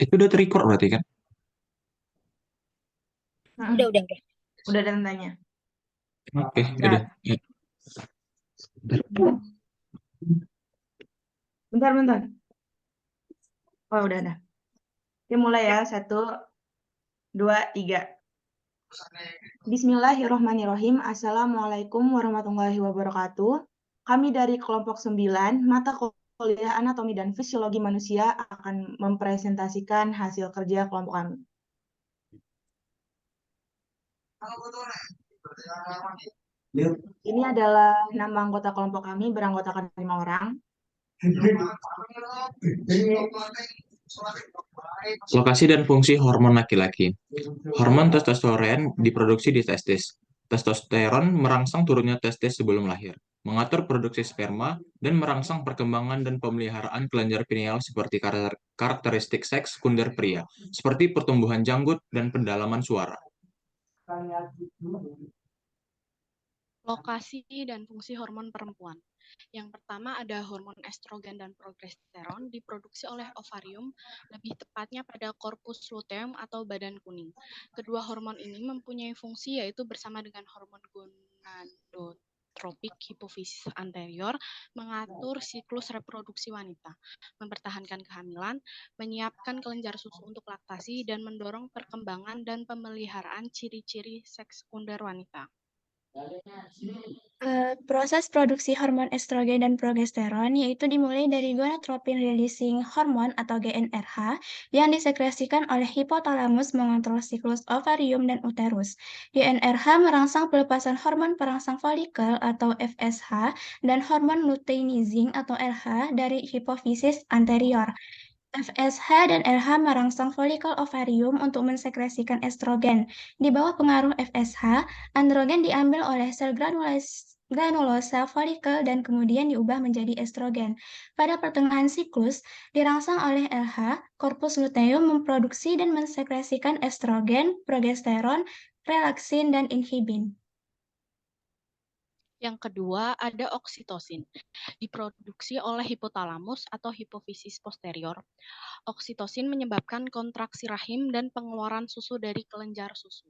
Itu udah ter-record berarti kan? Udah. Udah ada tandanya. Oke, Nah, udah. Ya. bentar. Oh, udah ada. Oke, mulai ya. 1, 2, 3. Bismillahirrohmanirrohim. Assalamualaikum warahmatullahi wabarakatuh. Kami dari kelompok 9, mata kuliah anatomi dan fisiologi manusia akan mempresentasikan hasil kerja kelompok kami. Ini adalah nama anggota kelompok kami, beranggotakan 5 orang. Lokasi dan fungsi hormon laki-laki. Hormon testosteron diproduksi di testis. Testosteron merangsang turunnya testis sebelum lahir, mengatur produksi sperma, dan merangsang perkembangan dan pemeliharaan kelenjar pineal seperti karakteristik seks sekunder pria, seperti pertumbuhan janggut dan pendalaman suara. Lokasi dan fungsi hormon perempuan. Yang pertama ada hormon estrogen dan progesteron diproduksi oleh ovarium, lebih tepatnya pada korpus luteum atau badan kuning. Kedua hormon ini mempunyai fungsi yaitu bersama dengan hormon gonadotropik hipofisis anterior mengatur siklus reproduksi wanita, mempertahankan kehamilan, menyiapkan kelenjar susu untuk laktasi, dan mendorong perkembangan dan pemeliharaan ciri-ciri seks sekunder wanita. Proses produksi hormon estrogen dan progesteron yaitu dimulai dari gonadotropin releasing hormone atau GnRH yang disekresikan oleh hipotalamus mengontrol siklus ovarium dan uterus. GnRH merangsang pelepasan hormon perangsang folikel atau FSH dan hormon luteinizing atau LH dari hipofisis anterior. FSH dan LH merangsang folikel ovarium untuk mensekresikan estrogen. Di bawah pengaruh FSH, androgen diambil oleh sel granulosa folikel dan kemudian diubah menjadi estrogen. Pada pertengahan siklus, dirangsang oleh LH, korpus luteum memproduksi dan mensekresikan estrogen, progesteron, relaksin, dan inhibin. Yang kedua ada oksitosin, diproduksi oleh hipotalamus atau hipofisis posterior. Oksitosin menyebabkan kontraksi rahim dan pengeluaran susu dari kelenjar susu.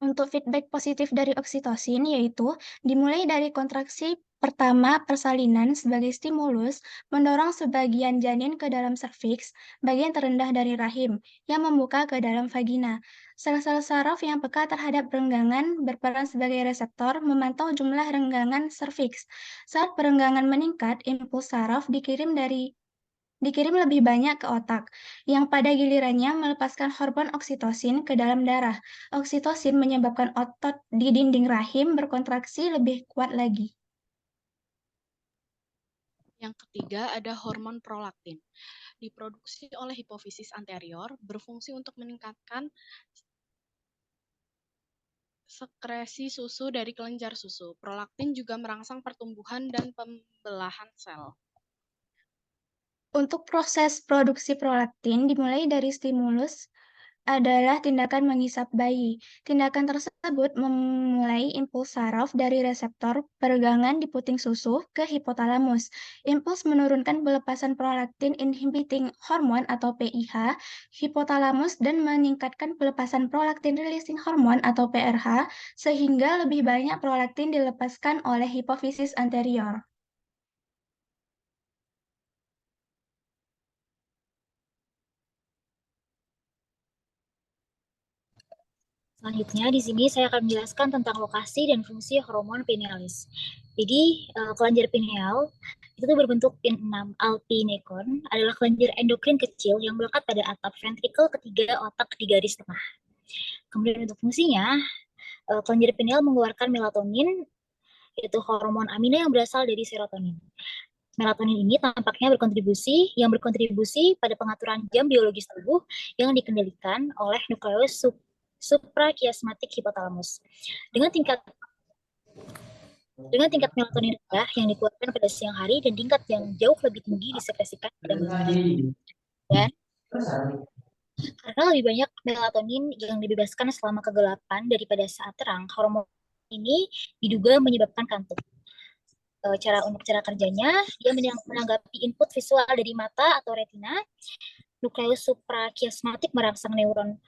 Untuk feedback positif dari oksitosin yaitu dimulai dari kontraksi pertama persalinan sebagai stimulus mendorong sebagian janin ke dalam serviks, bagian terendah dari rahim, yang membuka ke dalam vagina. Sel-sel saraf yang peka terhadap renggangan berperan sebagai reseptor memantau jumlah renggangan serviks. Saat perenggangan meningkat, impuls saraf dikirim lebih banyak ke otak, yang pada gilirannya melepaskan hormon oksitosin ke dalam darah. Oksitosin menyebabkan otot di dinding rahim berkontraksi lebih kuat lagi. Yang ketiga ada hormon prolaktin, diproduksi oleh hipofisis anterior, berfungsi untuk meningkatkan sekresi susu dari kelenjar susu. Prolaktin juga merangsang pertumbuhan dan pembelahan sel. Untuk proses produksi prolaktin dimulai dari stimulus adalah tindakan menghisap bayi. Tindakan tersebut memulai impuls saraf dari reseptor peregangan di puting susu ke hipotalamus. Impuls menurunkan pelepasan prolaktin inhibiting hormone atau PIH, hipotalamus dan meningkatkan pelepasan prolaktin releasing hormone atau PRH sehingga lebih banyak prolaktin dilepaskan oleh hipofisis anterior. Selanjutnya, di sini saya akan menjelaskan tentang lokasi dan fungsi hormon pinealis. Jadi, kelenjar pineal itu tuh berbentuk pin 6 alpinecon adalah kelenjar endokrin kecil yang melekat pada atap ventrikel ketiga otak di garis tengah. Kemudian untuk fungsinya, kelenjar pineal mengeluarkan melatonin, yaitu hormon amino yang berasal dari serotonin. Melatonin ini tampaknya berkontribusi pada pengaturan jam biologis tubuh yang dikendalikan oleh nukleus suprakiasmatik hipotalamus. Dengan tingkat melatonin rendah yang dikeluarkan pada siang hari dan tingkat yang jauh lebih tinggi disekresikan pada malam hari. Dan karena lebih banyak melatonin yang dibebaskan selama kegelapan daripada saat terang, hormon ini diduga menyebabkan kantuk. cara kerjanya, dia menanggapi input visual dari mata atau retina. Nukleus suprakiasmatik merangsang neuron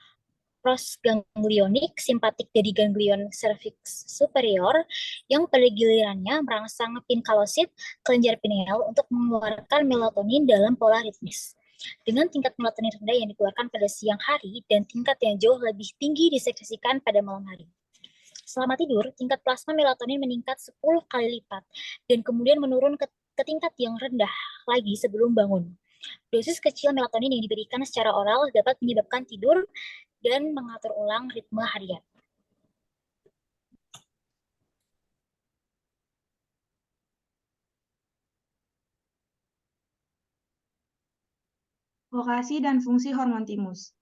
prosganglionik simpatik dari ganglion cervix superior yang pada gilirannya merangsang pinkalosit kelenjar pineal untuk mengeluarkan melatonin dalam pola ritmis. Dengan tingkat melatonin rendah yang dikeluarkan pada siang hari dan tingkat yang jauh lebih tinggi disekresikan pada malam hari. Selama tidur, tingkat plasma melatonin meningkat 10 kali lipat dan kemudian menurun ke tingkat yang rendah lagi sebelum bangun. Dosis kecil melatonin yang diberikan secara oral dapat menyebabkan tidur dan mengatur ulang ritme harian. Lokasi dan fungsi hormon timus.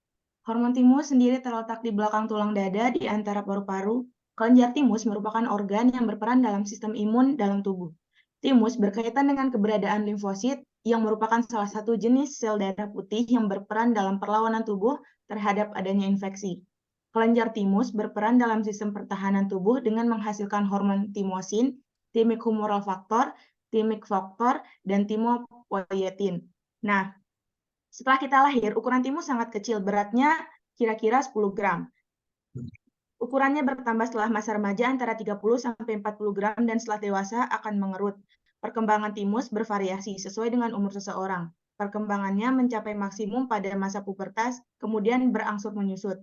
Hormon timus sendiri terletak di belakang tulang dada di antara paru-paru. Kelenjar timus merupakan organ yang berperan dalam sistem imun dalam tubuh. Timus berkaitan dengan keberadaan limfosit yang merupakan salah satu jenis sel darah putih yang berperan dalam perlawanan tubuh terhadap adanya infeksi. Kelenjar timus berperan dalam sistem pertahanan tubuh dengan menghasilkan hormon timosin, thymic humoral factor, thymic factor, dan thymopoietin. Nah, setelah kita lahir, ukuran timus sangat kecil, beratnya kira-kira 10 gram. Ukurannya bertambah setelah masa remaja antara 30-40 gram dan setelah dewasa akan mengerut. Perkembangan timus bervariasi sesuai dengan umur seseorang. Perkembangannya mencapai maksimum pada masa pubertas, kemudian berangsur menyusut.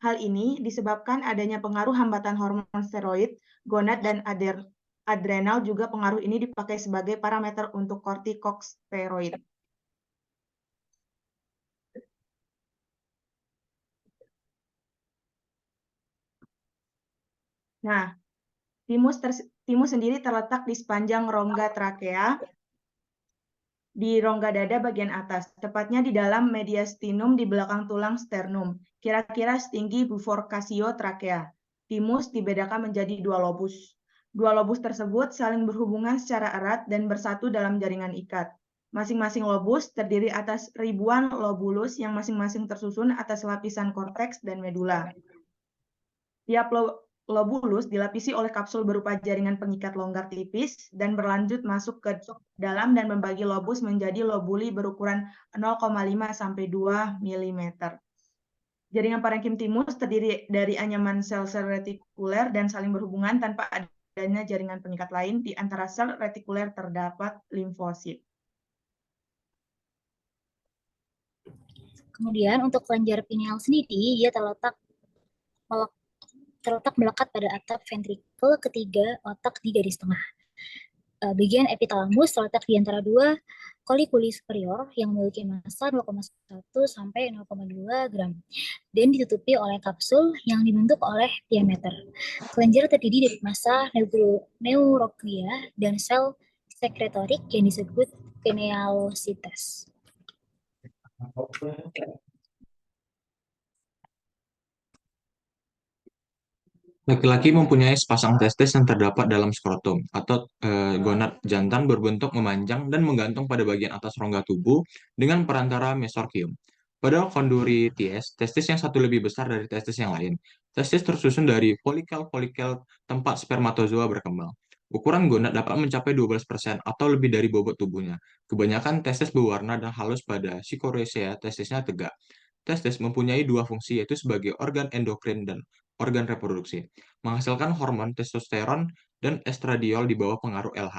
Hal ini disebabkan adanya pengaruh hambatan hormon steroid, gonad, dan adrenal. Juga pengaruh ini dipakai sebagai parameter untuk kortikosteroid. Nah, timus sendiri terletak di sepanjang rongga trakea, di rongga dada bagian atas, tepatnya di dalam mediastinum di belakang tulang sternum, kira-kira setinggi bifurcatio trakea. Timus dibedakan menjadi dua lobus. Dua lobus tersebut saling berhubungan secara erat dan bersatu dalam jaringan ikat. Masing-masing lobus terdiri atas ribuan lobulus yang masing-masing tersusun atas lapisan korteks dan medula. Tiap lobulus dilapisi oleh kapsul berupa jaringan pengikat longgar tipis dan berlanjut masuk ke dalam dan membagi lobus menjadi lobuli berukuran 0,5 sampai 2 mm. Jaringan parenkim timus terdiri dari anyaman sel-sel retikuler dan saling berhubungan tanpa adanya jaringan pengikat lain. Di antara sel retikuler terdapat limfosit. Kemudian untuk kelenjar pineal sendiri, dia terletak melekat pada atap ventrikel ketiga otak di garis tengah. Bagian epitalamus terletak di antara dua kolikuli superior yang memiliki massa 0,1 sampai 0,2 gram dan ditutupi oleh kapsul yang dibentuk oleh diameter. Kelenjar terdiri dari massa neuroglia dan sel sekretorik yang disebut pinealocytes. Laki-laki mempunyai sepasang testis yang terdapat dalam skrotum atau gonad jantan berbentuk memanjang dan menggantung pada bagian atas rongga tubuh dengan perantara mesorkium. Pada Chondrichthyes, testis yang satu lebih besar dari testis yang lain. Testis tersusun dari folikel-folikel tempat spermatozoa berkembang. Ukuran gonad dapat mencapai 12% atau lebih dari bobot tubuhnya. Kebanyakan testis berwarna dan halus pada Chicorrhea, testisnya tegak. Testis mempunyai dua fungsi, yaitu sebagai organ endokrin dan organ reproduksi, menghasilkan hormon testosteron dan estradiol di bawah pengaruh LH.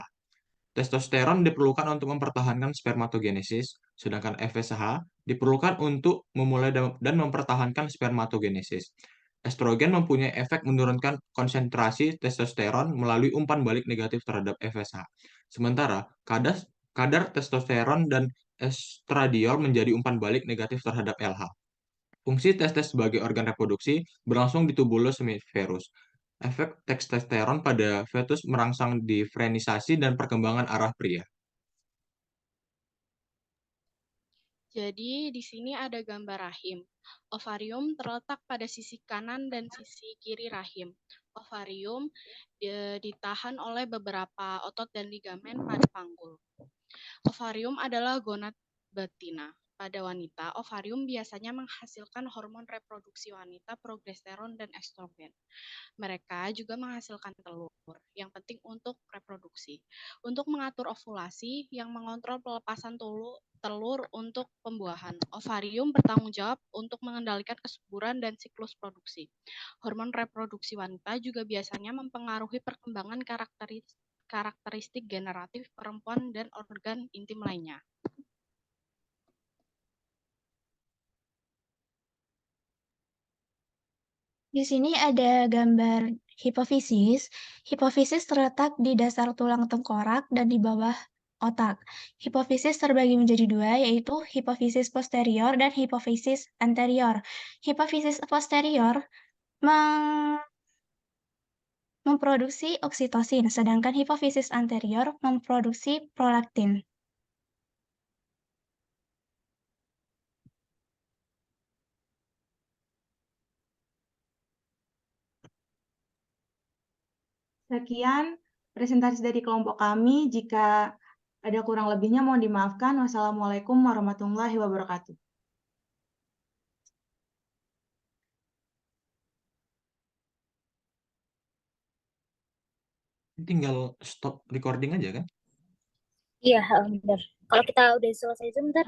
Testosteron diperlukan untuk mempertahankan spermatogenesis, sedangkan FSH diperlukan untuk memulai dan mempertahankan spermatogenesis. Estrogen mempunyai efek menurunkan konsentrasi testosteron melalui umpan balik negatif terhadap FSH. Sementara kadar testosteron dan estradiol menjadi umpan balik negatif terhadap LH. Fungsi testis sebagai organ reproduksi berlangsung di tubulus semiferus. Efek testosteron pada fetus merangsang diferenisasi dan perkembangan arah pria. Jadi di sini ada gambar rahim. Ovarium terletak pada sisi kanan dan sisi kiri rahim. Ovarium ditahan oleh beberapa otot dan ligamen pada panggul. Ovarium adalah gonad betina. Pada wanita, ovarium biasanya menghasilkan hormon reproduksi wanita, progesteron, dan estrogen. Mereka juga menghasilkan telur, yang penting untuk reproduksi. Untuk mengatur ovulasi, yang mengontrol pelepasan telur untuk pembuahan. Ovarium bertanggung jawab untuk mengendalikan kesuburan dan siklus produksi. Hormon reproduksi wanita juga biasanya mempengaruhi perkembangan karakteristik generatif perempuan dan organ intim lainnya. Di sini ada gambar hipofisis. Hipofisis terletak di dasar tulang tengkorak dan di bawah otak. Hipofisis terbagi menjadi dua, yaitu hipofisis posterior dan hipofisis anterior. Hipofisis posterior memproduksi oksitosin, sedangkan hipofisis anterior memproduksi prolaktin. Sekian presentasi dari kelompok kami. Jika ada kurang lebihnya mohon dimaafkan. Wassalamualaikum warahmatullahi wabarakatuh. Tinggal stop recording aja kan? Iya, benar. Kalau kita udah selesai Zoom, ntar